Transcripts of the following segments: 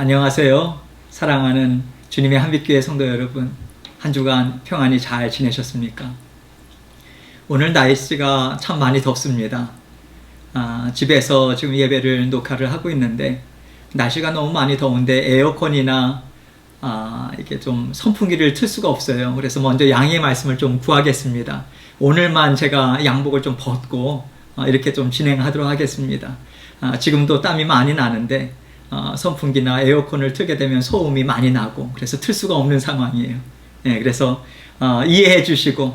안녕하세요. 사랑하는 주님의 한빛교회 성도 여러분, 한 주간 평안히 잘 지내셨습니까? 오늘 날씨가 참 많이 덥습니다. 집에서 지금 예배를 녹화를 하고 있는데 날씨가 너무 많이 더운데 에어컨이나 이렇게 좀 선풍기를 틀 수가 없어요. 그래서 먼저 양해의 말씀을 좀 구하겠습니다. 오늘만 제가 양복을 좀 벗고 이렇게 좀 진행하도록 하겠습니다. 지금도 땀이 많이 나는데 선풍기나 에어컨을 틀게 되면 소음이 많이 나고 그래서 틀 수가 없는 상황이에요. 그래서 이해해 주시고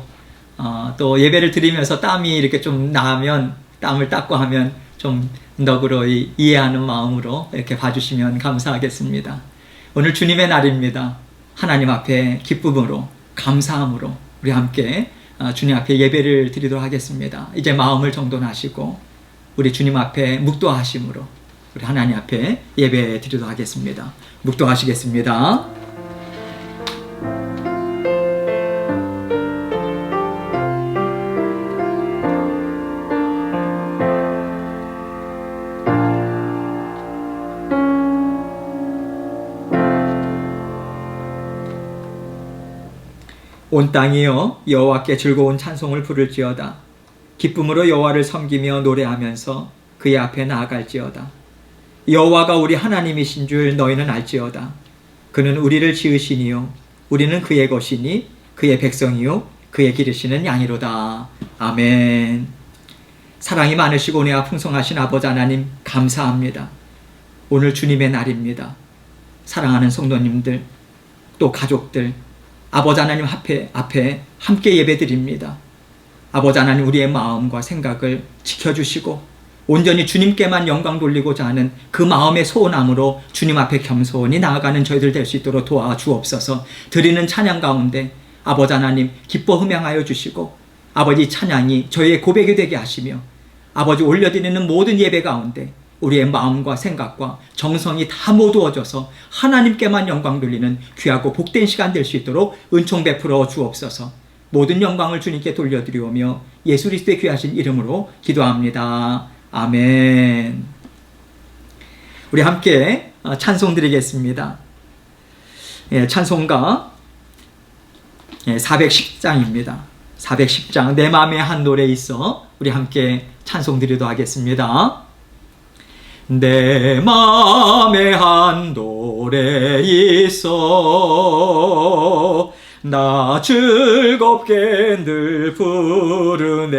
또 예배를 드리면서 땀이 이렇게 좀 나면 땀을 닦고 하면 좀 너그러이 이해하는 마음으로 이렇게 봐주시면 감사하겠습니다. 오늘 주님의 날입니다. 하나님 앞에 기쁨으로 감사함으로 우리 함께 주님 앞에 예배를 드리도록 하겠습니다. 이제 마음을 정돈하시고 우리 주님 앞에 묵도하심으로 우리 하나님 앞에 예배 드리도록 하겠습니다. 묵도하시겠습니다. 온 땅이여 여호와께 즐거운 찬송을 부를지어다. 기쁨으로 여호와를 섬기며 노래하면서 그의 앞에 나아갈지어다. 여호와가 우리 하나님이신 줄 너희는 알지어다. 그는 우리를 지으시니요 우리는 그의 것이니 그의 백성이요 그의 기르시는 양이로다. 아멘. 사랑이 많으시고 은혜가 풍성하신 아버지 하나님 감사합니다. 오늘 주님의 날입니다. 사랑하는 성도님들 또 가족들 아버지 하나님 앞에 함께 예배드립니다. 아버지 하나님 우리의 마음과 생각을 지켜주시고 온전히 주님께만 영광 돌리고자 하는 그 마음의 소원함으로 주님 앞에 겸손히 나아가는 저희들 될 수 있도록 도와주옵소서. 드리는 찬양 가운데 아버지 하나님 기뻐 흠양하여 주시고 아버지 찬양이 저희의 고백이 되게 하시며 아버지 올려드리는 모든 예배 가운데 우리의 마음과 생각과 정성이 다 모두어져서 하나님께만 영광 돌리는 귀하고 복된 시간 될 수 있도록 은총 베풀어 주옵소서. 모든 영광을 주님께 돌려드리오며 예수 그리스도의 귀하신 이름으로 기도합니다. 아멘. 우리 함께 찬송 드리겠습니다. 찬송가 410장입니다. 410장 내 맘에 한 노래 있어 우리 함께 찬송 드리도록 하겠습니다. 내 맘에 한 노래 있어 나 즐겁게 늘 부르네.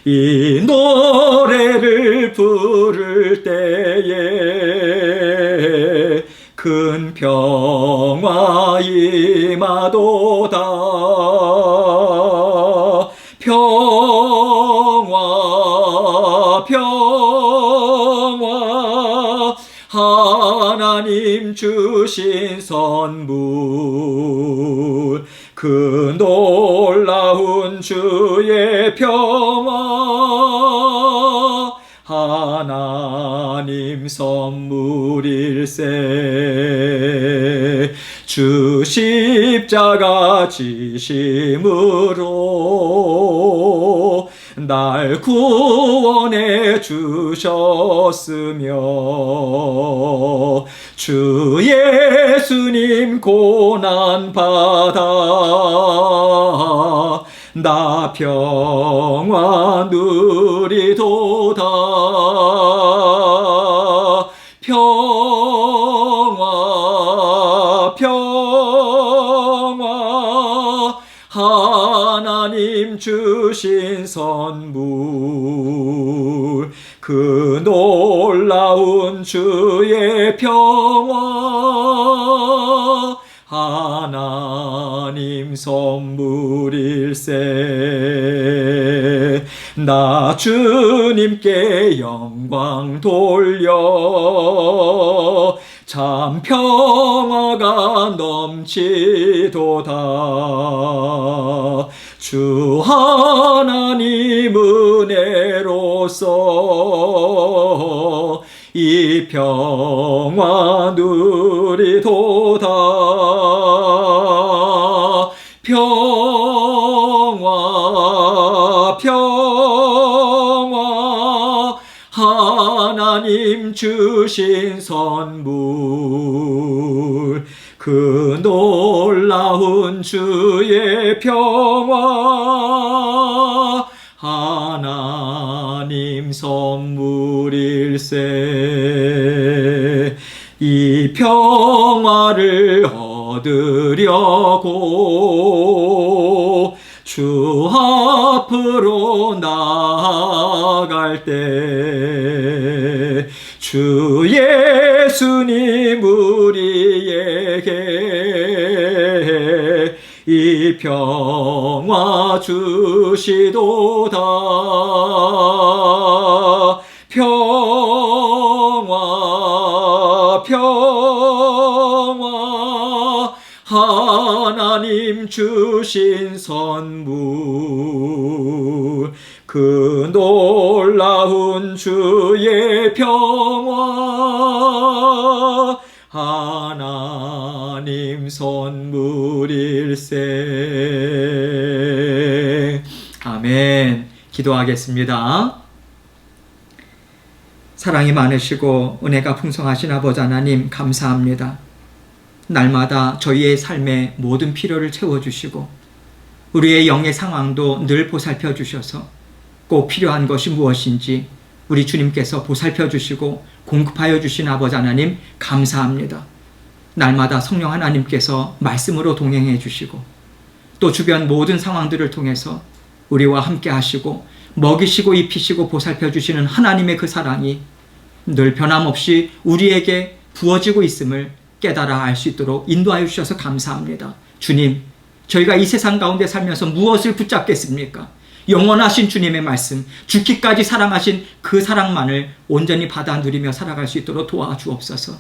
이 노래를 부를 때에 큰 평화 임하도다. 평화 평화 하나님 주신 선물 그 놀라운 주의 평화 하나님 선물일세. 주 십자가 지심으로 날 구원해 주셨으며 주 예수님 고난 받아 나 평화 누리도다. 평화 평화 하나님 주신 선물 그 놀라운 주의 평화 하나님 선물일세. 나 주님께 영광 돌려 참 평화가 넘치도다. 주 하나님 은혜로서 이 평화 누리도다. 평화 평화 하나님 하나님 주신 선물, 그 놀라운 주의 평화 하나님 선물일세. 이 평화를 얻으려고 주 앞으로 나아갈 때 주 예수님 우리에게 이 평화 주시도다. 평화 평화 하나님 주신 선물, 그 놀라운 주의 평화 하나님 선물일세. 아멘. 기도하겠습니다. 사랑이 많으시고 은혜가 풍성하신 아버지 하나님, 감사합니다. 날마다 저희의 삶의 모든 필요를 채워주시고 우리의 영의 상황도 늘 보살펴 주셔서 꼭 필요한 것이 무엇인지 우리 주님께서 보살펴 주시고 공급하여 주신 아버지 하나님, 감사합니다. 날마다 성령 하나님께서 말씀으로 동행해 주시고 또 주변 모든 상황들을 통해서 우리와 함께 하시고 먹이시고 입히시고 보살펴 주시는 하나님의 그 사랑이 늘 변함없이 우리에게 부어지고 있음을 깨달아 알 수 있도록 인도하여 주셔서 감사합니다. 주님, 저희가 이 세상 가운데 살면서 무엇을 붙잡겠습니까? 영원하신 주님의 말씀, 죽기까지 사랑하신 그 사랑만을 온전히 받아 누리며 살아갈 수 있도록 도와주옵소서.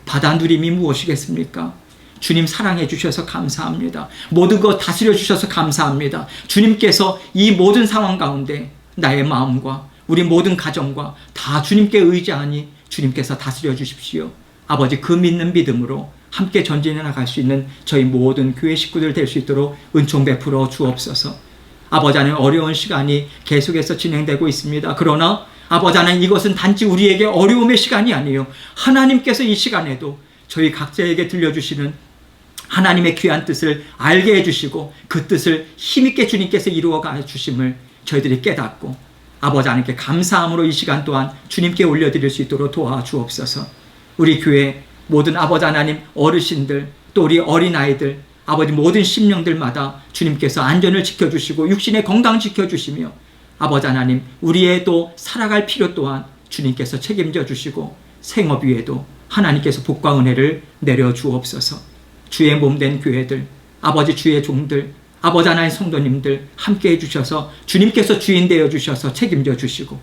받아 누림이 무엇이겠습니까? 주님 사랑해 주셔서 감사합니다. 모든 것 다스려 주셔서 감사합니다. 주님께서 이 모든 상황 가운데 나의 마음과 우리 모든 가정과 다 주님께 의지하니 주님께서 다스려 주십시오. 아버지, 그 믿는 믿음으로 함께 전진해 나갈 수 있는 저희 모든 교회 식구들 될 수 있도록 은총 베풀어 주옵소서. 아버지 하나님, 어려운 시간이 계속해서 진행되고 있습니다. 그러나 아버지 하나님, 이것은 단지 우리에게 어려움의 시간이 아니에요. 하나님께서 이 시간에도 저희 각자에게 들려주시는 하나님의 귀한 뜻을 알게 해주시고 그 뜻을 힘있게 주님께서 이루어가 주심을 저희들이 깨닫고 아버지 하나님께 감사함으로 이 시간 또한 주님께 올려드릴 수 있도록 도와주옵소서. 우리 교회 모든 아버지 하나님 어르신들, 또 우리 어린아이들, 아버지 모든 심령들마다 주님께서 안전을 지켜주시고 육신의 건강 지켜주시며 아버지 하나님, 우리의 또 살아갈 필요 또한 주님께서 책임져 주시고 생업 위에도 하나님께서 복과 은혜를 내려주옵소서. 주의 몸된 교회들, 아버지 주의 종들, 아버지 하나님 성도님들 함께 해주셔서 주님께서 주인 되어 주셔서 책임져 주시고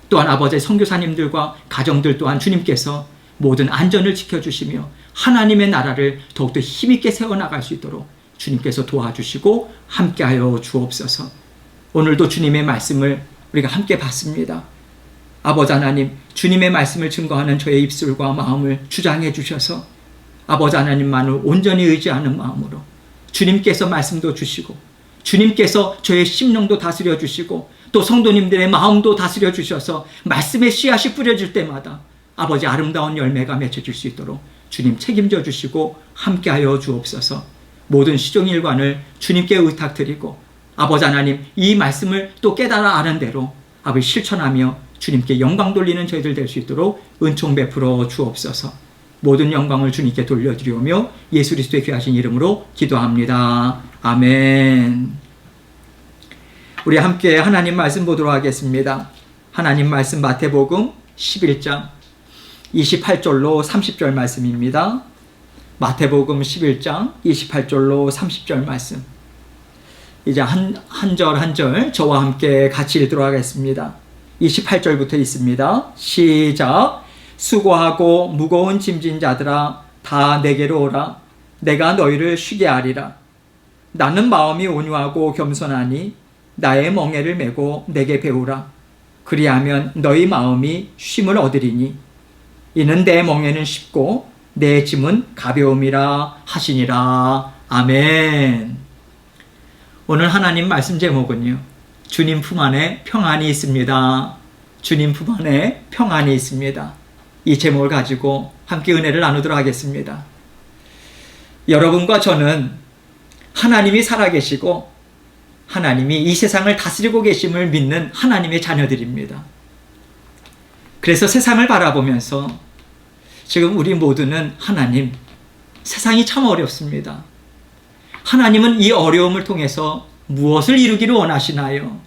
또한 아버지 선교사님들과 가정들 또한 주님께서 모든 안전을 지켜주시며 하나님의 나라를 더욱더 힘있게 세워나갈 수 있도록 주님께서 도와주시고 함께하여 주옵소서. 오늘도 주님의 말씀을 우리가 함께 봤습니다. 아버지 하나님, 주님의 말씀을 증거하는 저의 입술과 마음을 주장해 주셔서 아버지 하나님만을 온전히 의지하는 마음으로 주님께서 말씀도 주시고 주님께서 저의 심령도 다스려 주시고 또 성도님들의 마음도 다스려 주셔서 말씀의 씨앗이 뿌려질 때마다 아버지 아름다운 열매가 맺혀질 수 있도록 주님 책임져 주시고 함께하여 주옵소서. 모든 시종일관을 주님께 의탁드리고 아버지 하나님, 이 말씀을 또 깨달아 아는 대로 아버지 실천하며 주님께 영광 돌리는 저희들 될 수 있도록 은총 베풀어 주옵소서. 모든 영광을 주님께 돌려드리오며 예수 그리스도의 귀하신 이름으로 기도합니다. 아멘. 우리 함께 하나님 말씀 보도록 하겠습니다. 하나님 말씀 마태복음 11장 28절로 30절 말씀입니다. 마태복음 11장 28절로 30절 말씀. 이제 한 절 한 절 저와 함께 같이 읽도록 하겠습니다. 28절부터 있습니다. 시작. 수고하고 무거운 짐진 자들아 다 내게로 오라. 내가 너희를 쉬게 하리라. 나는 마음이 온유하고 겸손하니 나의 멍에를 메고 내게 배우라. 그리하면 너희 마음이 쉼을 얻으리니 이는 내 멍에는 쉽고 내 짐은 가벼움이라 하시니라. 아멘. 오늘 하나님 말씀 제목은요, 주님 품 안에 평안이 있습니다. 주님 품 안에 평안이 있습니다. 이 제목을 가지고 함께 은혜를 나누도록 하겠습니다. 여러분과 저는 하나님이 살아계시고 하나님이 이 세상을 다스리고 계심을 믿는 하나님의 자녀들입니다. 그래서 세상을 바라보면서 지금 우리 모두는 하나님, 세상이 참 어렵습니다. 하나님은 이 어려움을 통해서 무엇을 이루기를 원하시나요?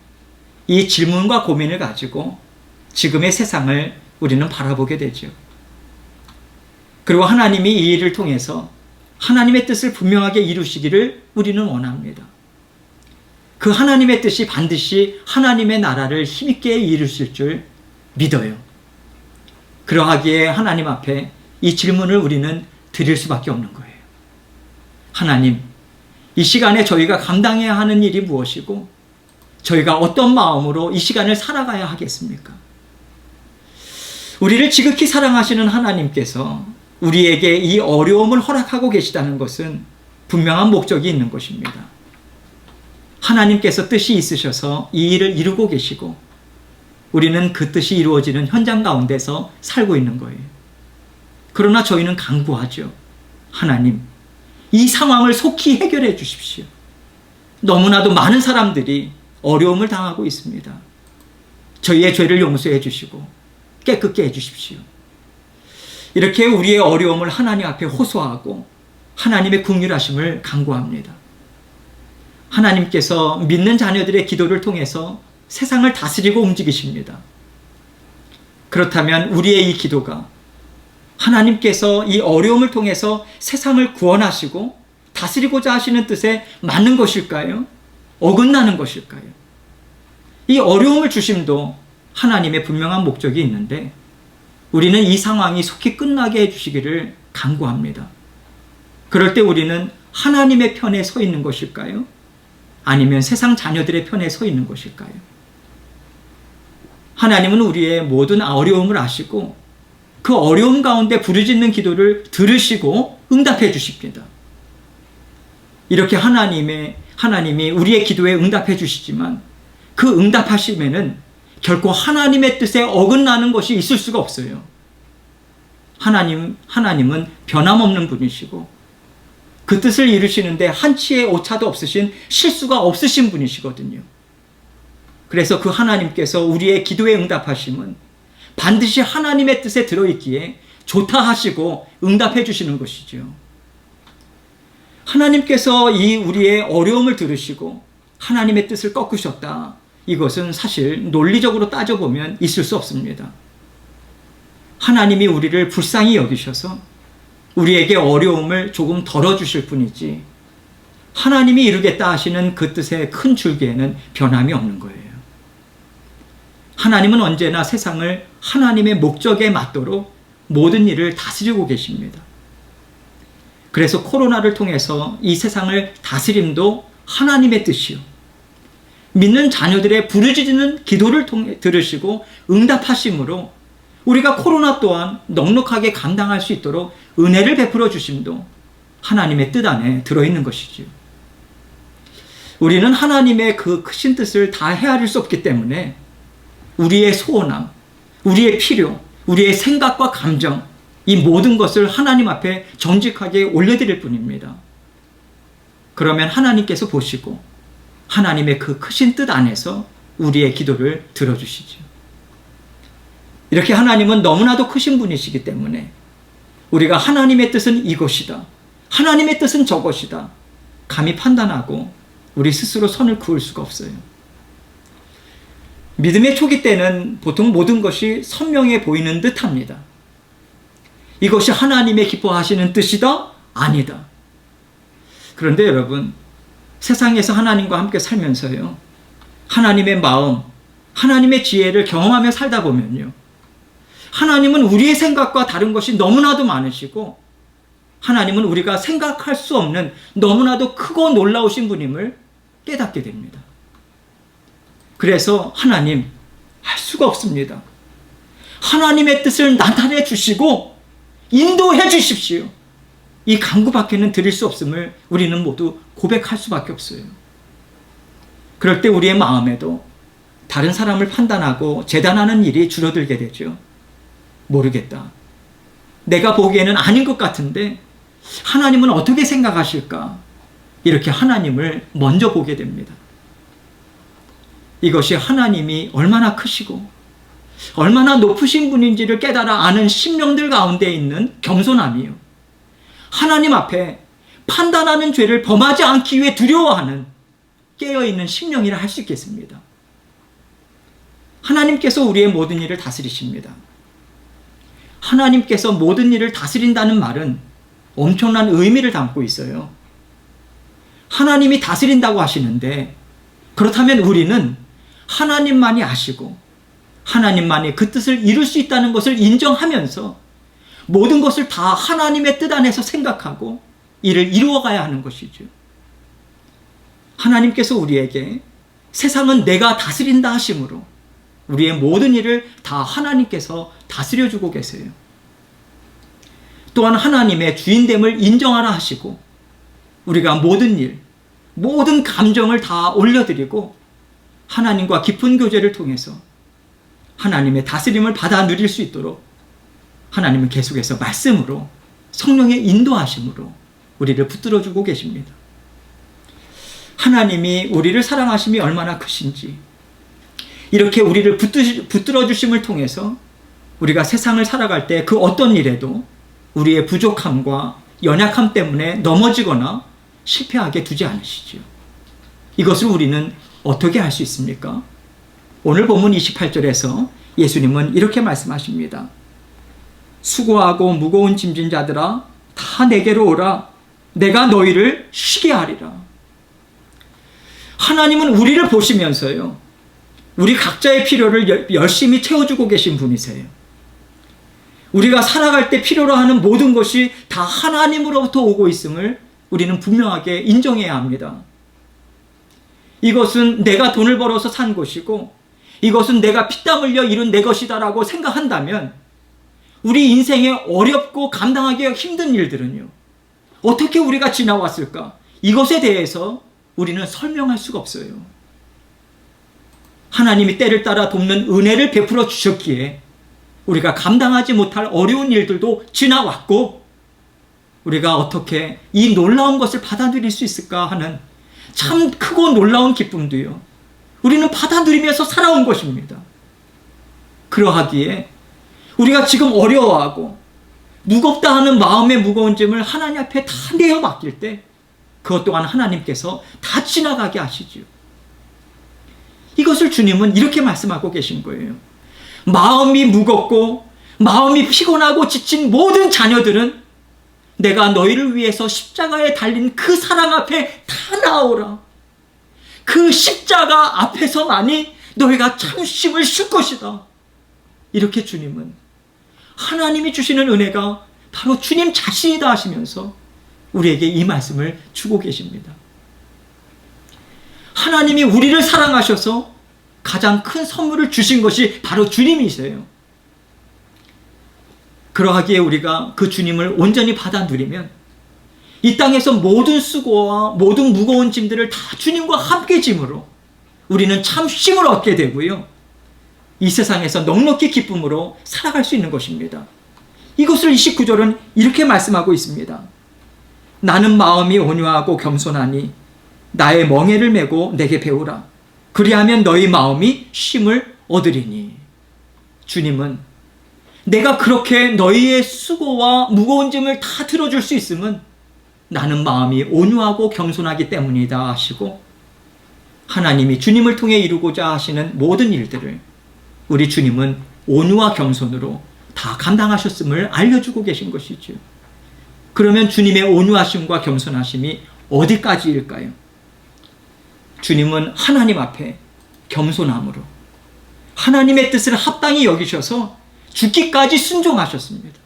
이 질문과 고민을 가지고 지금의 세상을 우리는 바라보게 되죠. 그리고 하나님이 이 일을 통해서 하나님의 뜻을 분명하게 이루시기를 우리는 원합니다. 그 하나님의 뜻이 반드시 하나님의 나라를 힘있게 이루실 줄 믿어요. 그러하기에 하나님 앞에 이 질문을 우리는 드릴 수밖에 없는 거예요. 하나님, 이 시간에 저희가 감당해야 하는 일이 무엇이고 저희가 어떤 마음으로 이 시간을 살아가야 하겠습니까? 우리를 지극히 사랑하시는 하나님께서 우리에게 이 어려움을 허락하고 계시다는 것은 분명한 목적이 있는 것입니다. 하나님께서 뜻이 있으셔서 이 일을 이루고 계시고 우리는 그 뜻이 이루어지는 현장 가운데서 살고 있는 거예요. 그러나 저희는 간구하죠. 하나님, 이 상황을 속히 해결해 주십시오. 너무나도 많은 사람들이 어려움을 당하고 있습니다. 저희의 죄를 용서해 주시고 깨끗게 해 주십시오. 이렇게 우리의 어려움을 하나님 앞에 호소하고 하나님의 긍휼하심을 간구합니다. 하나님께서 믿는 자녀들의 기도를 통해서 세상을 다스리고 움직이십니다. 그렇다면 우리의 이 기도가 하나님께서 이 어려움을 통해서 세상을 구원하시고 다스리고자 하시는 뜻에 맞는 것일까요? 어긋나는 것일까요? 이 어려움을 주심도 하나님의 분명한 목적이 있는데 우리는 이 상황이 속히 끝나게 해주시기를 간구합니다. 그럴 때 우리는 하나님의 편에 서 있는 것일까요? 아니면 세상 자녀들의 편에 서 있는 것일까요? 하나님은 우리의 모든 어려움을 아시고 그 어려움 가운데 부르짖는 기도를 들으시고 응답해 주십니다. 이렇게 하나님이 우리의 기도에 응답해 주시지만 그 응답하심에는 결코 하나님의 뜻에 어긋나는 것이 있을 수가 없어요. 하나님은 변함없는 분이시고 그 뜻을 이루시는데 한치의 오차도 없으신 실수가 없으신 분이시거든요. 그래서 그 하나님께서 우리의 기도에 응답하심은 반드시 하나님의 뜻에 들어있기에 좋다 하시고 응답해 주시는 것이죠. 하나님께서 이 우리의 어려움을 들으시고 하나님의 뜻을 꺾으셨다. 이것은 사실 논리적으로 따져보면 있을 수 없습니다. 하나님이 우리를 불쌍히 여기셔서 우리에게 어려움을 조금 덜어주실 뿐이지 하나님이 이루겠다 하시는 그 뜻의 큰 줄기에는 변함이 없는 거예요. 하나님은 언제나 세상을 하나님의 목적에 맞도록 모든 일을 다스리고 계십니다. 그래서 코로나를 통해서 이 세상을 다스림도 하나님의 뜻이요. 믿는 자녀들의 부르짖는 기도를 통해 들으시고 응답하심으로 우리가 코로나 또한 넉넉하게 감당할 수 있도록 은혜를 베풀어 주심도 하나님의 뜻 안에 들어있는 것이지요. 우리는 하나님의 그 크신 뜻을 다 헤아릴 수 없기 때문에 우리의 소원함, 우리의 필요, 우리의 생각과 감정, 이 모든 것을 하나님 앞에 정직하게 올려드릴 뿐입니다. 그러면 하나님께서 보시고 하나님의 그 크신 뜻 안에서 우리의 기도를 들어주시죠. 이렇게 하나님은 너무나도 크신 분이시기 때문에 우리가 하나님의 뜻은 이것이다, 하나님의 뜻은 저것이다 감히 판단하고 우리 스스로 선을 그을 수가 없어요. 믿음의 초기 때는 보통 모든 것이 선명해 보이는 듯 합니다. 이것이 하나님의 기뻐하시는 뜻이다? 아니다. 그런데 여러분, 세상에서 하나님과 함께 살면서요, 하나님의 마음, 하나님의 지혜를 경험하며 살다 보면요, 하나님은 우리의 생각과 다른 것이 너무나도 많으시고 하나님은 우리가 생각할 수 없는 너무나도 크고 놀라우신 분임을 깨닫게 됩니다. 그래서 하나님, 할 수가 없습니다. 하나님의 뜻을 나타내 주시고 인도해 주십시오. 이 간구밖에는 드릴 수 없음을 우리는 모두 고백할 수밖에 없어요. 그럴 때 우리의 마음에도 다른 사람을 판단하고 재단하는 일이 줄어들게 되죠. 모르겠다. 내가 보기에는 아닌 것 같은데 하나님은 어떻게 생각하실까? 이렇게 하나님을 먼저 보게 됩니다. 이것이 하나님이 얼마나 크시고 얼마나 높으신 분인지를 깨달아 아는 심령들 가운데 있는 겸손함이요. 하나님 앞에 판단하는 죄를 범하지 않기 위해 두려워하는 깨어있는 심령이라 할 수 있겠습니다. 하나님께서 우리의 모든 일을 다스리십니다. 하나님께서 모든 일을 다스린다는 말은 엄청난 의미를 담고 있어요. 하나님이 다스린다고 하시는데, 그렇다면 우리는 하나님만이 아시고 하나님만이 그 뜻을 이룰 수 있다는 것을 인정하면서 모든 것을 다 하나님의 뜻 안에서 생각하고 이를 이루어가야 하는 것이죠. 하나님께서 우리에게 세상은 내가 다스린다 하심으로 우리의 모든 일을 다 하나님께서 다스려주고 계세요. 또한 하나님의 주인됨을 인정하라 하시고 우리가 모든 일, 모든 감정을 다 올려드리고 하나님과 깊은 교제를 통해서 하나님의 다스림을 받아 누릴 수 있도록 하나님은 계속해서 말씀으로 성령의 인도하심으로 우리를 붙들어주고 계십니다. 하나님이 우리를 사랑하심이 얼마나 크신지 이렇게 우리를 붙들어주심을 통해서 우리가 세상을 살아갈 때 그 어떤 일에도 우리의 부족함과 연약함 때문에 넘어지거나 실패하게 두지 않으시죠. 이것을 우리는 어떻게 할 수 있습니까? 오늘 본문 28절에서 예수님은 이렇게 말씀하십니다. 수고하고 무거운 짐진 자들아 다 내게로 오라. 내가 너희를 쉬게 하리라. 하나님은 우리를 보시면서요, 우리 각자의 필요를 열심히 채워주고 계신 분이세요. 우리가 살아갈 때 필요로 하는 모든 것이 다 하나님으로부터 오고 있음을 우리는 분명하게 인정해야 합니다. 이것은 내가 돈을 벌어서 산 것이고 이것은 내가 피땀 흘려 이룬 내 것이다라고 생각한다면 우리 인생에 어렵고 감당하기 힘든 일들은요, 어떻게 우리가 지나왔을까? 이것에 대해서 우리는 설명할 수가 없어요. 하나님이 때를 따라 돕는 은혜를 베풀어 주셨기에 우리가 감당하지 못할 어려운 일들도 지나왔고 우리가 어떻게 이 놀라운 것을 받아들일 수 있을까 하는 참 크고 놀라운 기쁨도요, 우리는 받아들이면서 살아온 것입니다. 그러하기에 우리가 지금 어려워하고 무겁다 하는 마음의 무거운 짐을 하나님 앞에 다 내어 맡길 때 그것 또한 하나님께서 다 지나가게 하시죠. 이것을 주님은 이렇게 말씀하고 계신 거예요. 마음이 무겁고 마음이 피곤하고 지친 모든 자녀들은 내가 너희를 위해서 십자가에 달린 그 사랑 앞에 다 나오라. 그 십자가 앞에서만이 너희가 참 쉼을 쉴 것이다. 이렇게 주님은 하나님이 주시는 은혜가 바로 주님 자신이다 하시면서 우리에게 이 말씀을 주고 계십니다. 하나님이 우리를 사랑하셔서 가장 큰 선물을 주신 것이 바로 주님이세요. 그러하기에 우리가 그 주님을 온전히 받아 누리면 이 땅에서 모든 수고와 모든 무거운 짐들을 다 주님과 함께 짐으로 우리는 참 쉼을 얻게 되고요, 이 세상에서 넉넉히 기쁨으로 살아갈 수 있는 것입니다. 이것을 29절은 이렇게 말씀하고 있습니다. 나는 마음이 온유하고 겸손하니 나의 멍에를 메고 내게 배우라. 그리하면 너희 마음이 쉼을 얻으리니. 주님은 내가 그렇게 너희의 수고와 무거운 짐을 다 들어줄 수 있음은 나는 마음이 온유하고 겸손하기 때문이다 하시고, 하나님이 주님을 통해 이루고자 하시는 모든 일들을 우리 주님은 온유와 겸손으로 다 감당하셨음을 알려주고 계신 것이죠. 그러면 주님의 온유하심과 겸손하심이 어디까지일까요? 주님은 하나님 앞에 겸손함으로 하나님의 뜻을 합당히 여기셔서 죽기까지 순종하셨습니다.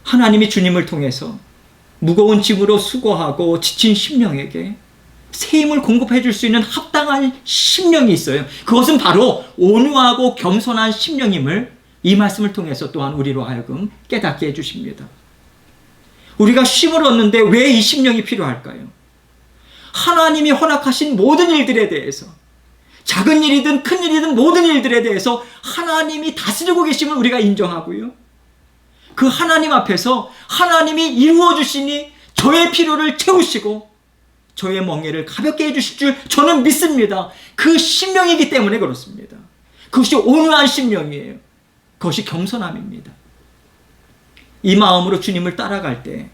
하나님이 주님을 통해서 무거운 짐으로 수고하고 지친 심령에게 새 힘을 공급해 줄 수 있는 합당한 심령이 있어요. 그것은 바로 온유하고 겸손한 심령임을 이 말씀을 통해서 또한 우리로 하여금 깨닫게 해주십니다. 우리가 쉼을 얻는데 왜 이 심령이 필요할까요? 하나님이 허락하신 모든 일들에 대해서 작은 일이든 큰 일이든 모든 일들에 대해서 하나님이 다스리고 계심을 우리가 인정하고요. 그 하나님 앞에서 하나님이 이루어 주시니 저의 필요를 채우시고 저의 멍에를 가볍게 해주실 줄 저는 믿습니다. 그 심령이기 때문에 그렇습니다. 그것이 온유한 심령이에요. 그것이 겸손함입니다. 이 마음으로 주님을 따라갈 때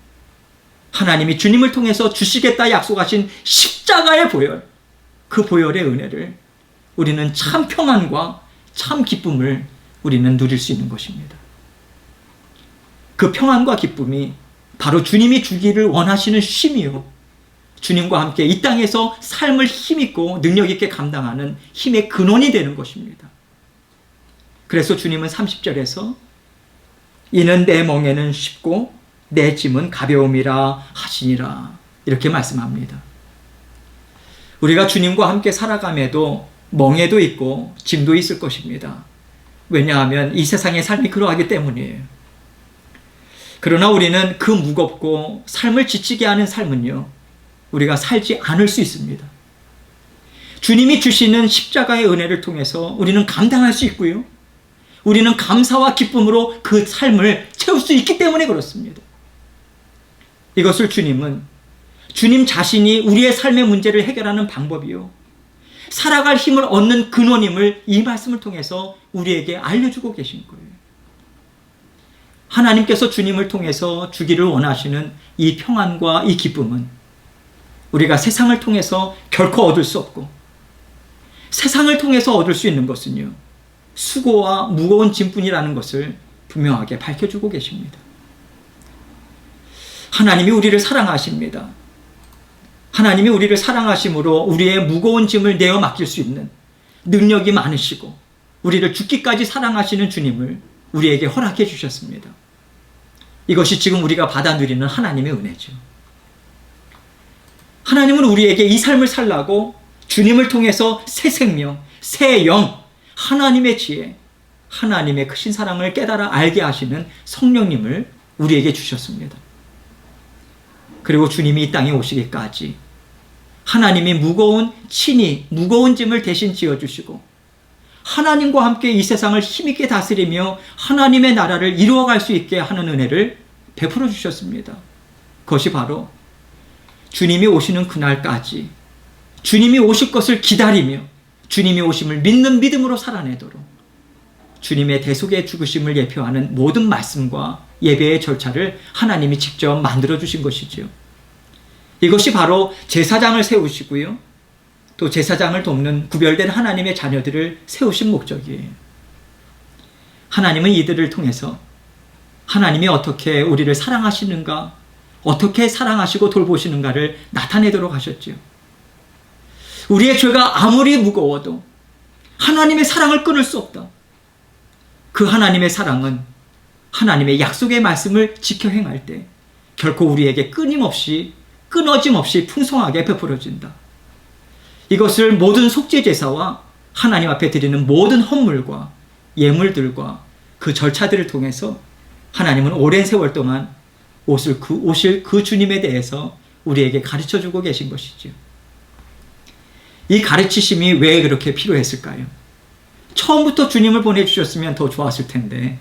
하나님이 주님을 통해서 주시겠다 약속하신 십자가의 보혈, 그 보혈의 은혜를 우리는 참 평안과 참 기쁨을 우리는 누릴 수 있는 것입니다. 그 평안과 기쁨이 바로 주님이 주기를 원하시는 쉼이요, 주님과 함께 이 땅에서 삶을 힘있고 능력있게 감당하는 힘의 근원이 되는 것입니다. 그래서 주님은 30절에서 이는 내 멍에는 쉽고 내 짐은 가벼움이라 하시니라 이렇게 말씀합니다. 우리가 주님과 함께 살아감에도 멍에도 있고 짐도 있을 것입니다. 왜냐하면 이 세상의 삶이 그러하기 때문이에요. 그러나 우리는 그 무겁고 삶을 지치게 하는 삶은요, 우리가 살지 않을 수 있습니다. 주님이 주시는 십자가의 은혜를 통해서 우리는 감당할 수 있고요, 우리는 감사와 기쁨으로 그 삶을 채울 수 있기 때문에 그렇습니다. 이것을 주님은 주님 자신이 우리의 삶의 문제를 해결하는 방법이요, 살아갈 힘을 얻는 근원임을 이 말씀을 통해서 우리에게 알려주고 계신 거예요. 하나님께서 주님을 통해서 주기를 원하시는 이 평안과 이 기쁨은 우리가 세상을 통해서 결코 얻을 수 없고, 세상을 통해서 얻을 수 있는 것은요, 수고와 무거운 짐뿐이라는 것을 분명하게 밝혀주고 계십니다. 하나님이 우리를 사랑하십니다. 하나님이 우리를 사랑하심으로 우리의 무거운 짐을 내어 맡길 수 있는 능력이 많으시고 우리를 죽기까지 사랑하시는 주님을 우리에게 허락해 주셨습니다. 이것이 지금 우리가 받아 누리는 하나님의 은혜죠. 하나님은 우리에게 이 삶을 살라고 주님을 통해서 새 생명, 새 영, 하나님의 지혜, 하나님의 크신 사랑을 깨달아 알게 하시는 성령님을 우리에게 주셨습니다. 그리고 주님이 이 땅에 오시기까지 하나님이 친히 무거운 짐을 대신 지어주시고 하나님과 함께 이 세상을 힘있게 다스리며 하나님의 나라를 이루어갈 수 있게 하는 은혜를 베풀어 주셨습니다. 그것이 바로 주님이 오시는 그날까지 주님이 오실 것을 기다리며 주님이 오심을 믿는 믿음으로 살아내도록 주님의 대속의 죽으심을 예표하는 모든 말씀과 예배의 절차를 하나님이 직접 만들어 주신 것이지요. 이것이 바로 제사장을 세우시고요, 또 제사장을 돕는 구별된 하나님의 자녀들을 세우신 목적이에요. 하나님은 이들을 통해서 하나님이 어떻게 우리를 사랑하시는가, 어떻게 사랑하시고 돌보시는가를 나타내도록 하셨지요. 우리의 죄가 아무리 무거워도 하나님의 사랑을 끊을 수 없다. 그 하나님의 사랑은 하나님의 약속의 말씀을 지켜 행할 때 결코 우리에게 끊어짐 없이 풍성하게 베풀어진다. 이것을 모든 속죄 제사와 하나님 앞에 드리는 모든 헌물과 예물들과 그 절차들을 통해서 하나님은 오랜 세월 동안 오실 그 주님에 대해서 우리에게 가르쳐주고 계신 것이죠. 이 가르치심이 왜 그렇게 필요했을까요? 처음부터 주님을 보내주셨으면 더 좋았을 텐데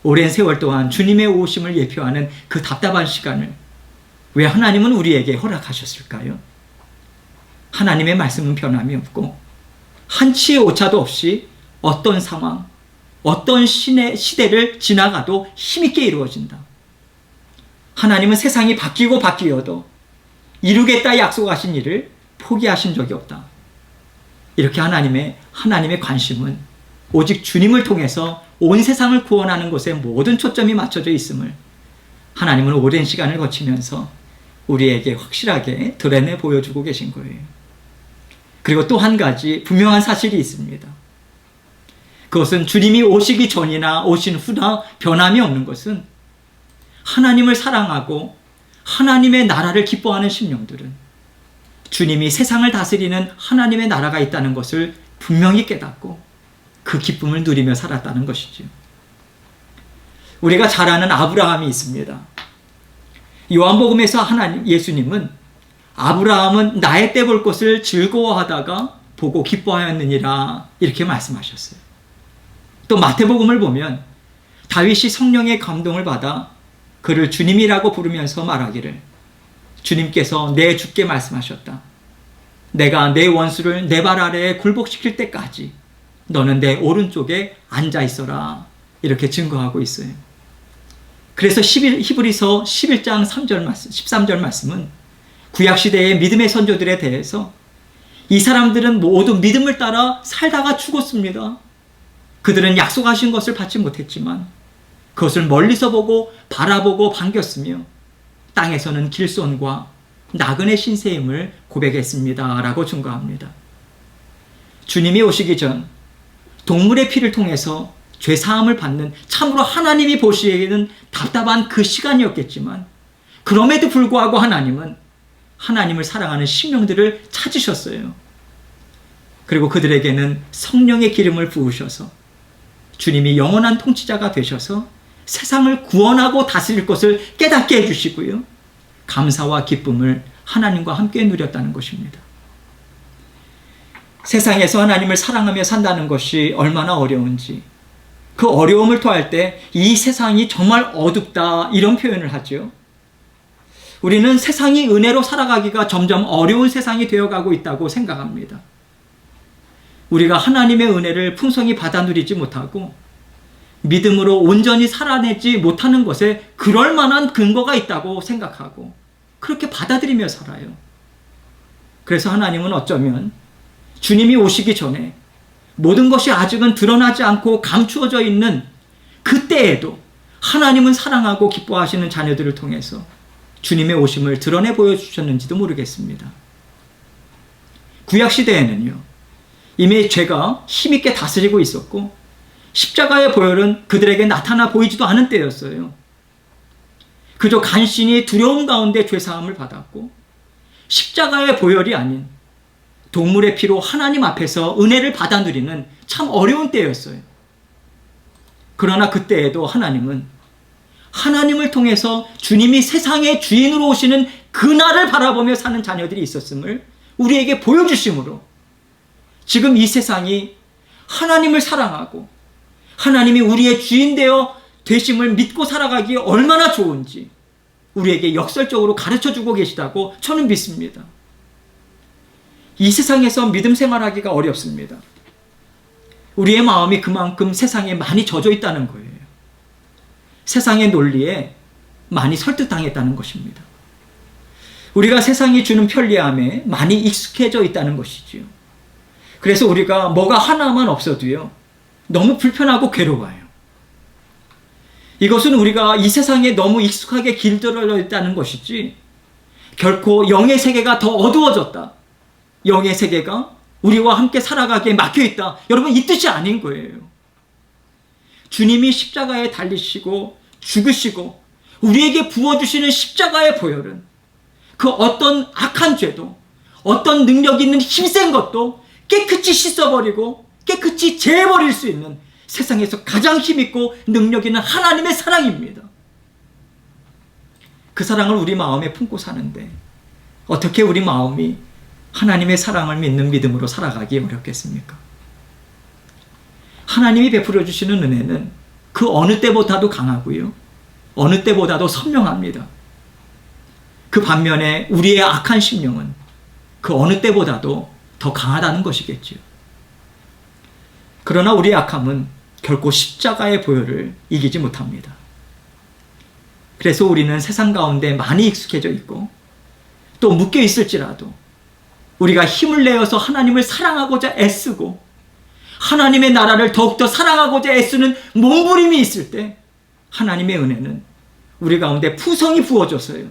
오랜 세월 동안 주님의 오심을 예표하는 그 답답한 시간을 왜 하나님은 우리에게 허락하셨을까요? 하나님의 말씀은 변함이 없고 한치의 오차도 없이 어떤 상황, 어떤 시대를 지나가도 힘있게 이루어진다. 하나님은 세상이 바뀌어도 이루겠다 약속하신 일을 포기하신 적이 없다. 이렇게 하나님의 관심은 오직 주님을 통해서 온 세상을 구원하는 것에 모든 초점이 맞춰져 있음을 하나님은 오랜 시간을 거치면서 우리에게 확실하게 드러내 보여주고 계신 거예요. 그리고 또 한 가지 분명한 사실이 있습니다. 그것은 주님이 오시기 전이나 오신 후나 변함이 없는 것은 하나님을 사랑하고 하나님의 나라를 기뻐하는 심령들은 주님이 세상을 다스리는 하나님의 나라가 있다는 것을 분명히 깨닫고 그 기쁨을 누리며 살았다는 것이죠. 우리가 잘 아는 아브라함이 있습니다. 요한복음에서 예수님은 아브라함은 나의 때 볼 것을 즐거워하다가 보고 기뻐하였느니라 이렇게 말씀하셨어요. 또 마태복음을 보면 다윗이 성령의 감동을 받아 그를 주님이라고 부르면서 말하기를 주님께서 내 주께 말씀하셨다. 내가 내 원수를 내 발 아래에 굴복시킬 때까지 너는 내 오른쪽에 앉아 있어라. 이렇게 증거하고 있어요. 그래서 히브리서 11장 3절 말씀, 13절 말씀은 구약시대의 믿음의 선조들에 대해서 이 사람들은 모두 믿음을 따라 살다가 죽었습니다. 그들은 약속하신 것을 받지 못했지만 그것을 멀리서 보고 바라보고 반겼으며 땅에서는 길손과 나그네 신세임을 고백했습니다. 라고 증거합니다. 주님이 오시기 전 동물의 피를 통해서 죄사함을 받는 참으로 하나님이 보시기에는 답답한 그 시간이었겠지만 그럼에도 불구하고 하나님은 하나님을 사랑하는 심령들을 찾으셨어요. 그리고 그들에게는 성령의 기름을 부으셔서 주님이 영원한 통치자가 되셔서 세상을 구원하고 다스릴 것을 깨닫게 해주시고요. 감사와 기쁨을 하나님과 함께 누렸다는 것입니다. 세상에서 하나님을 사랑하며 산다는 것이 얼마나 어려운지 그 어려움을 토할 때 이 세상이 정말 어둡다 이런 표현을 하죠. 우리는 세상이 은혜로 살아가기가 점점 어려운 세상이 되어가고 있다고 생각합니다. 우리가 하나님의 은혜를 풍성히 받아 누리지 못하고 믿음으로 온전히 살아내지 못하는 것에 그럴 만한 근거가 있다고 생각하고 그렇게 받아들이며 살아요. 그래서 하나님은 어쩌면 주님이 오시기 전에 모든 것이 아직은 드러나지 않고 감추어져 있는 그때에도 하나님은 사랑하고 기뻐하시는 자녀들을 통해서 주님의 오심을 드러내 보여주셨는지도 모르겠습니다. 구약시대에는요, 이미 죄가 힘있게 다스리고 있었고 십자가의 보혈은 그들에게 나타나 보이지도 않은 때였어요. 그저 간신히 두려움 가운데 죄사함을 받았고 십자가의 보혈이 아닌 동물의 피로 하나님 앞에서 은혜를 받아 누리는 참 어려운 때였어요. 그러나 그때에도 하나님은 하나님을 통해서 주님이 세상의 주인으로 오시는 그날을 바라보며 사는 자녀들이 있었음을 우리에게 보여주심으로 지금 이 세상이 하나님을 사랑하고 하나님이 우리의 주인 되어 되심을 믿고 살아가기 얼마나 좋은지 우리에게 역설적으로 가르쳐주고 계시다고 저는 믿습니다. 이 세상에서 믿음 생활하기가 어렵습니다. 우리의 마음이 그만큼 세상에 많이 젖어 있다는 거예요. 세상의 논리에 많이 설득당했다는 것입니다. 우리가 세상이 주는 편리함에 많이 익숙해져 있다는 것이지요. 그래서 우리가 뭐가 하나만 없어도요, 너무 불편하고 괴로워요. 이것은 우리가 이 세상에 너무 익숙하게 길들여 있다는 것이지 결코 영의 세계가 더 어두워졌다, 영의 세계가 우리와 함께 살아가기에 막혀있다, 여러분 이 뜻이 아닌 거예요. 주님이 십자가에 달리시고 죽으시고 우리에게 부어주시는 십자가의 보혈은 그 어떤 악한 죄도 어떤 능력 있는 힘센 것도 깨끗이 씻어버리고 깨끗이 제해버릴 수 있는 세상에서 가장 힘있고 능력 있는 하나님의 사랑입니다. 그 사랑을 우리 마음에 품고 사는데 어떻게 우리 마음이 하나님의 사랑을 믿는 믿음으로 살아가기 어렵겠습니까? 하나님이 베풀어 주시는 은혜는 그 어느 때보다도 강하고요, 어느 때보다도 선명합니다. 그 반면에 우리의 악한 심령은 그 어느 때보다도 더 강하다는 것이겠지요. 그러나 우리의 악함은 결코 십자가의 보혈을 이기지 못합니다. 그래서 우리는 세상 가운데 많이 익숙해져 있고 또 묶여 있을지라도 우리가 힘을 내어서 하나님을 사랑하고자 애쓰고 하나님의 나라를 더욱더 사랑하고자 애쓰는 몸부림이 있을 때 하나님의 은혜는 우리 가운데 풍성히 부어져서요,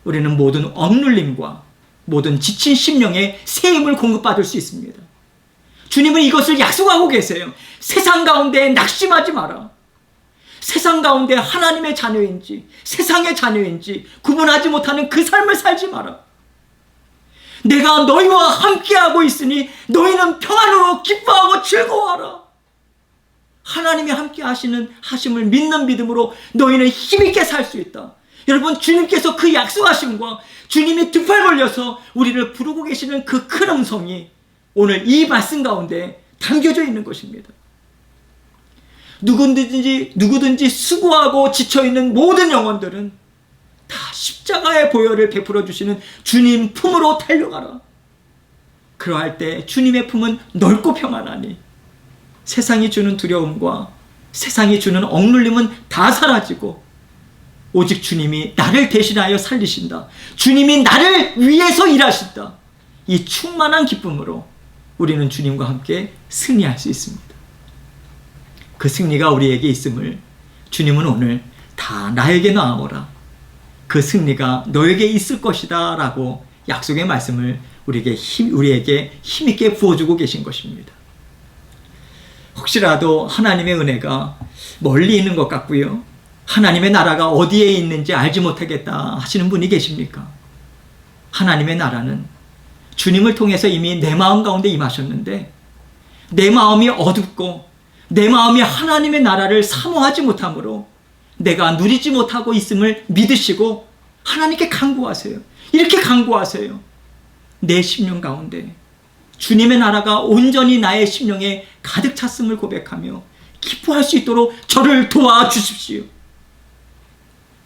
우리는 모든 억눌림과 모든 지친 심령의 새 힘을 공급받을 수 있습니다. 주님은 이것을 약속하고 계세요. 세상 가운데 낙심하지 마라. 세상 가운데 하나님의 자녀인지 세상의 자녀인지 구분하지 못하는 그 삶을 살지 마라. 내가 너희와 함께하고 있으니 너희는 평안으로 기뻐하고 즐거워하라. 하나님이 함께 하심을 믿는 믿음으로 너희는 힘있게 살 수 있다. 여러분, 주님께서 그 약속하심과 주님이 두 팔 벌려서 우리를 부르고 계시는 그 큰 음성이 오늘 이 말씀 가운데 담겨져 있는 것입니다. 누구든지 수고하고 지쳐있는 모든 영혼들은 다 십자가의 보혈을 베풀어 주시는 주님 품으로 달려가라. 그러할 때 주님의 품은 넓고 평안하니 세상이 주는 두려움과 세상이 주는 억눌림은 다 사라지고 오직 주님이 나를 대신하여 살리신다. 주님이 나를 위해서 일하신다. 이 충만한 기쁨으로 우리는 주님과 함께 승리할 수 있습니다. 그 승리가 우리에게 있음을 주님은 오늘 다 나에게 나아오라. 그 승리가 너에게 있을 것이다 라고 약속의 말씀을 우리에게 힘있게 부어주고 계신 것입니다. 혹시라도 하나님의 은혜가 멀리 있는 것 같고요, 하나님의 나라가 어디에 있는지 알지 못하겠다 하시는 분이 계십니까? 하나님의 나라는 주님을 통해서 이미 내 마음 가운데 임하셨는데 내 마음이 어둡고 내 마음이 하나님의 나라를 사모하지 못하므로 내가 누리지 못하고 있음을 믿으시고 하나님께 간구하세요. 이렇게 간구하세요. 내 심령 가운데 주님의 나라가 온전히 나의 심령에 가득 찼음을 고백하며 기뻐할 수 있도록 저를 도와주십시오.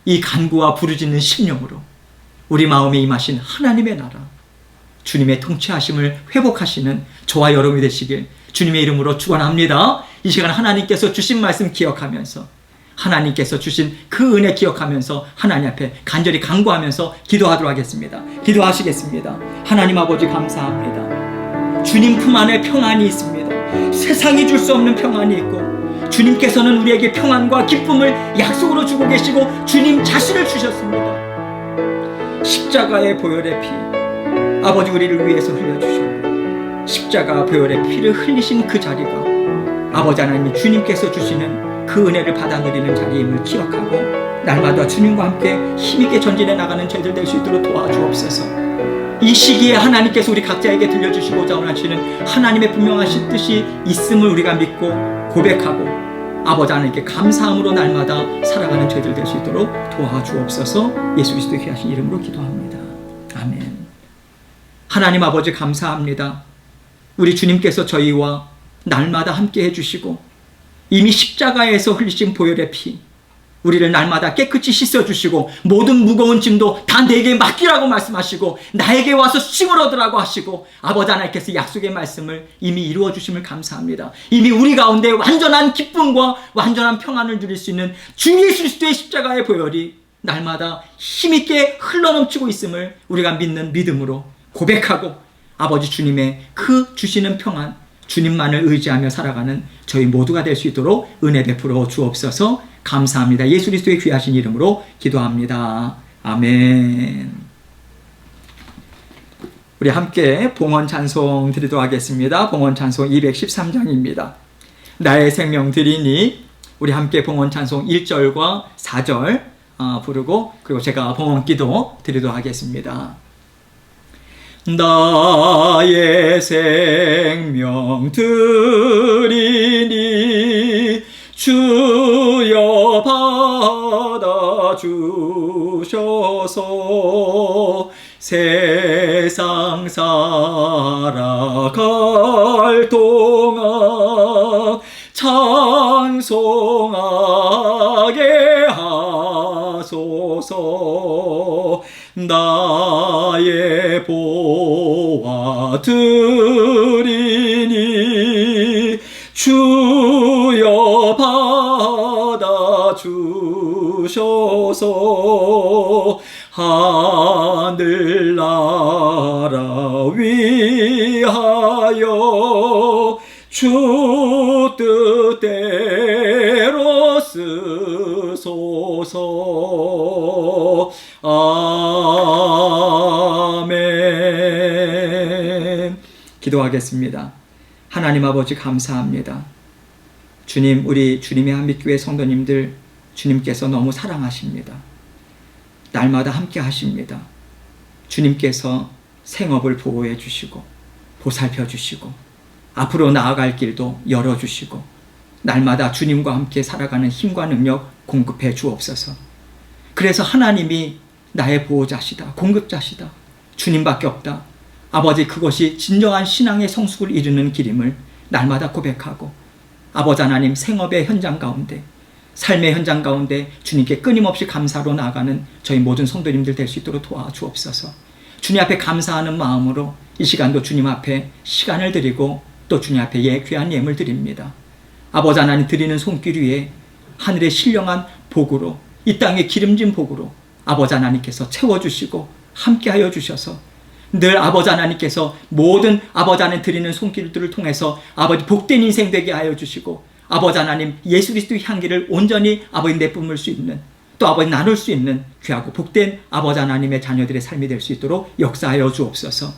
이 간구와 부르짖는 심령으로 우리 마음에 임하신 하나님의 나라, 주님의 통치하심을 회복하시는 저와 여러분이 되시길 주님의 이름으로 축원합니다. 이 시간 하나님께서 주신 말씀 기억하면서, 하나님께서 주신 그 은혜 기억하면서 하나님 앞에 간절히 간구하면서 기도하도록 하겠습니다. 기도하시겠습니다. 하나님 아버지 감사합니다. 주님 품 안에 평안이 있습니다. 세상이 줄 수 없는 평안이 있고 주님께서는 우리에게 평안과 기쁨을 약속으로 주고 계시고 주님 자신을 주셨습니다. 십자가의 보혈의 피, 아버지 우리를 위해서 흘려주셨고 십자가 보혈의 피를 흘리신 그 자리가 아버지 하나님이 주님께서 주시는 그 은혜를 받아 누리는 자리임을 기억하고 날마다 주님과 함께 힘있게 전진해 나가는 저희들 될 수 있도록 도와주옵소서. 이 시기에 하나님께서 우리 각자에게 들려주시고자 원하시는 하나님의 분명하신 뜻이 있음을 우리가 믿고 고백하고 아버지 하나님께 감사함으로 날마다 살아가는 저희들 될 수 있도록 도와주옵소서. 예수 그리스도의 귀하신 이름으로 기도합니다. 아멘. 하나님 아버지 감사합니다. 우리 주님께서 저희와 날마다 함께 해주시고 이미 십자가에서 흘리신 보혈의 피, 우리를 날마다 깨끗이 씻어주시고 모든 무거운 짐도 다 내게 맡기라고 말씀하시고 나에게 와서 쉼을 얻으라고 하시고 아버지 하나님께서 약속의 말씀을 이미 이루어주심을 감사합니다. 이미 우리 가운데 완전한 기쁨과 완전한 평안을 누릴 수 있는 주 예수 그리스도의 십자가의 보혈이 날마다 힘있게 흘러넘치고 있음을 우리가 믿는 믿음으로 고백하고 아버지 주님의 그 주시는 평안, 주님만을 의지하며 살아가는 저희 모두가 될 수 있도록 은혜 베풀어 주옵소서. 감사합니다. 예수 그리스도의 귀하신 이름으로 기도합니다. 아멘. 우리 함께 봉헌 찬송 드리도록 하겠습니다. 봉헌 찬송 213장입니다. 나의 생명 드리니, 우리 함께 봉헌 찬송 1절과 4절 부르고 그리고 제가 봉헌 기도 드리도록 하겠습니다. 나의 생명 드리니 주여 받아주셔서 세상 살아갈 동안 찬송하게 하소서. 나의 보화 드리니 주여 받아주셔서 하늘나라 위하여 주 뜻대로 쓰소서. 아멘. 기도하겠습니다. 하나님 아버지 감사합니다. 주님, 우리 주님의 한빛교회 성도님들 주님께서 너무 사랑하십니다. 날마다 함께 하십니다. 주님께서 생업을 보호해 주시고 보살펴 주시고 앞으로 나아갈 길도 열어주시고 날마다 주님과 함께 살아가는 힘과 능력 공급해 주옵소서. 그래서 하나님이 나의 보호자시다, 공급자시다, 주님밖에 없다, 아버지, 그것이 진정한 신앙의 성숙을 이루는 길임을 날마다 고백하고, 아버지 하나님, 생업의 현장 가운데, 삶의 현장 가운데 주님께 끊임없이 감사로 나아가는 저희 모든 성도님들 될 수 있도록 도와주옵소서. 주님 앞에 감사하는 마음으로 이 시간도 주님 앞에 시간을 드리고 또 주님 앞에 귀한 예물 드립니다. 아버지 하나님, 드리는 손길 위에 하늘의 신령한 복으로, 이 땅의 기름진 복으로 아버지 하나님께서 채워주시고 함께하여 주셔서 늘 아버지 하나님께서 모든 아버지 하나님 드리는 손길들을 통해서 아버지 복된 인생 되게 하여 주시고, 아버지 하나님 예수 그리스도의 향기를 온전히 아버지 내뿜을 수 있는, 또 아버지 나눌 수 있는 귀하고 복된 아버지 하나님의 자녀들의 삶이 될 수 있도록 역사하여 주옵소서.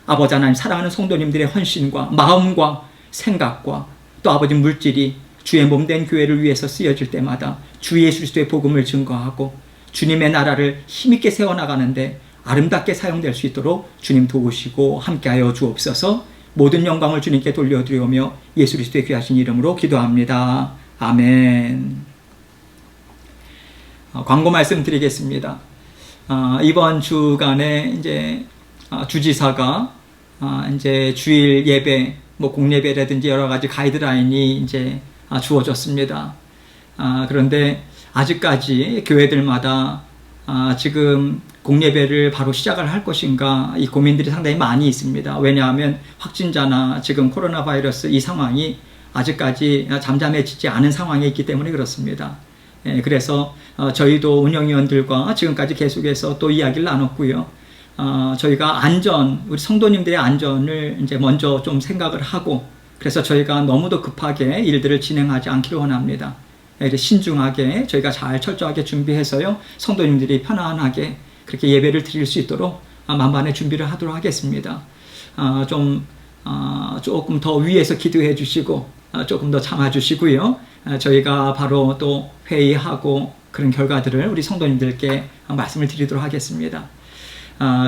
아버지 하나님, 사랑하는 성도님들의 헌신과 마음과 생각과 또 아버지 물질이 주의 몸된 교회를 위해서 쓰여질 때마다 주 예수 그리스도의 복음을 증거하고 주님의 나라를 힘있게 세워나가는데 아름답게 사용될 수 있도록 주님 도우시고 함께하여 주옵소서. 모든 영광을 주님께 돌려드리오며 예수 그리스도의 귀하신 이름으로 기도합니다. 아멘. 광고 말씀드리겠습니다. 이번 주간에 이제 주지사가 이제 주일 예배, 공예배라든지 여러 가지 가이드라인이 이제 주어졌습니다. 그런데 아직까지 교회들마다 지금 공예배를 바로 시작을 할 것인가, 이 고민들이 상당히 많이 있습니다. 왜냐하면 확진자나 지금 코로나 바이러스 이 상황이 아직까지 잠잠해지지 않은 상황에 있기 때문에 그렇습니다. 그래서 저희도 운영위원들과 지금까지 계속해서 또 이야기를 나눴고요. 저희가 우리 성도님들의 안전을 이제 먼저 좀 생각을 하고, 그래서 저희가 너무도 급하게 일들을 진행하지 않기를 원합니다. 신중하게 저희가 잘 철저하게 준비해서요, 성도님들이 편안하게 그렇게 예배를 드릴 수 있도록 만반의 준비를 하도록 하겠습니다. 조금 더 위에서 기도해 주시고 조금 더 참아 주시고요. 저희가 바로 또 회의하고 그런 결과들을 우리 성도님들께 말씀을 드리도록 하겠습니다.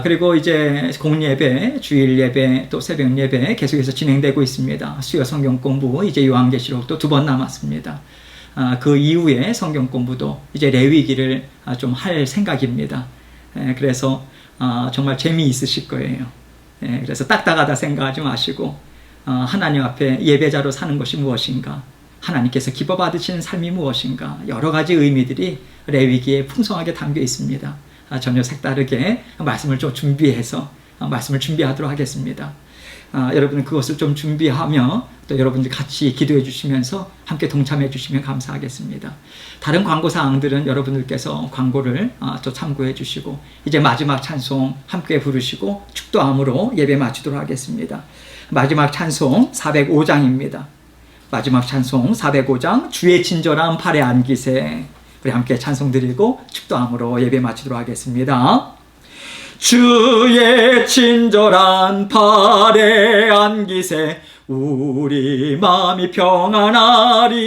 그리고 이제 공예배, 주일 예배, 또 새벽 예배 계속해서 진행되고 있습니다. 수요 성경 공부, 이제 요한계시록도 2번 남았습니다. 그 이후에 성경 공부도 이제 레위기를 좀 할 생각입니다. 그래서 정말 재미있으실 거예요. 그래서 딱딱하다 생각하지 마시고, 하나님 앞에 예배자로 사는 것이 무엇인가, 하나님께서 기뻐 받으시는 삶이 무엇인가, 여러 가지 의미들이 레위기에 풍성하게 담겨 있습니다. 전혀 색다르게 말씀을 좀 준비해서 말씀을 준비하도록 하겠습니다. 여러분 그것을 좀 준비하며 또 여러분들 같이 기도해 주시면서 함께 동참해 주시면 감사하겠습니다. 다른 광고 사항들은 여러분들께서 광고를 또 참고해 주시고, 이제 마지막 찬송 함께 부르시고 축도함으로 예배 마치도록 하겠습니다. 마지막 찬송 405장입니다. 마지막 찬송 405장, 주의 친절한 팔에 안기세. 우리 함께 찬송 드리고 축도함으로 예배 마치도록 하겠습니다. 주의 친절한 팔에 안기세, 우리 마음이 평안하리니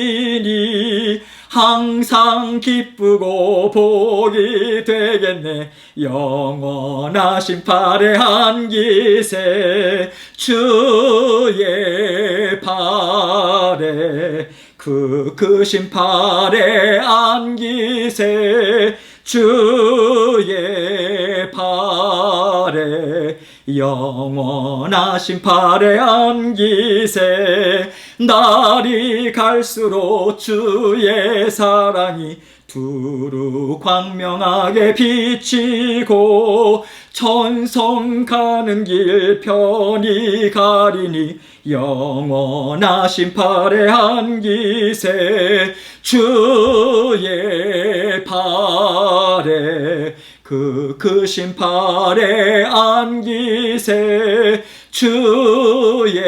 항상 기쁘고 복이 되겠네. 영원하신 팔에 안기세, 주의 팔에 크신 팔에 안기세, 주의 팔에 영원하신 팔에 안기세. 날이 갈수록 주의 사랑이 두루 광명하게 비치고, 천성 가는 길 편히 가리니 영원하신 팔에 안기세, 주의 팔에 크신 팔에 안기세, 주의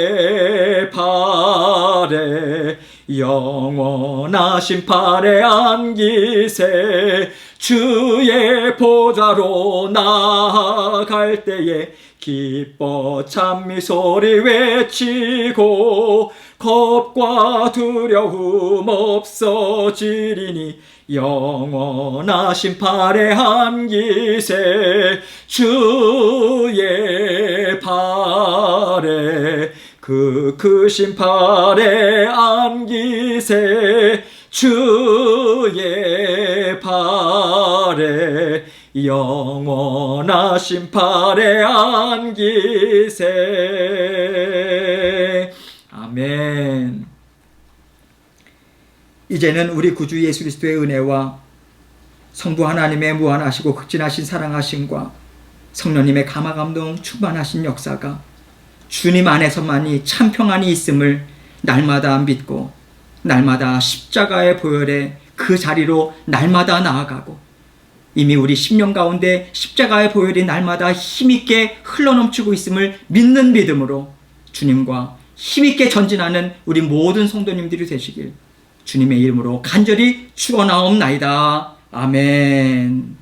팔에 영원하신 팔에 안기세. 주의 보좌로 나아갈 때에 기뻐 찬미 소리 외치고, 겁과 두려움 없어지리니 영원하신 팔에 안기세, 주의 팔에 크신 팔에 안기세, 주의 팔에 영원하신 팔에 안기세. 아멘. 이제는 우리 구주 예수 그리스도의 은혜와 성부 하나님의 무한하시고 극진하신 사랑하심과 성령님의 감화감동 충만하신 역사가 주님 안에서만이 참 평안이 있음을 날마다 믿고 날마다 십자가의 보혈의 그 자리로 날마다 나아가고 이미 우리 심령 가운데 십자가의 보혈이 날마다 힘있게 흘러넘치고 있음을 믿는 믿음으로 주님과 힘있게 전진하는 우리 모든 성도님들이 되시길 주님의 이름으로 간절히 축원하옵나이다. 아멘.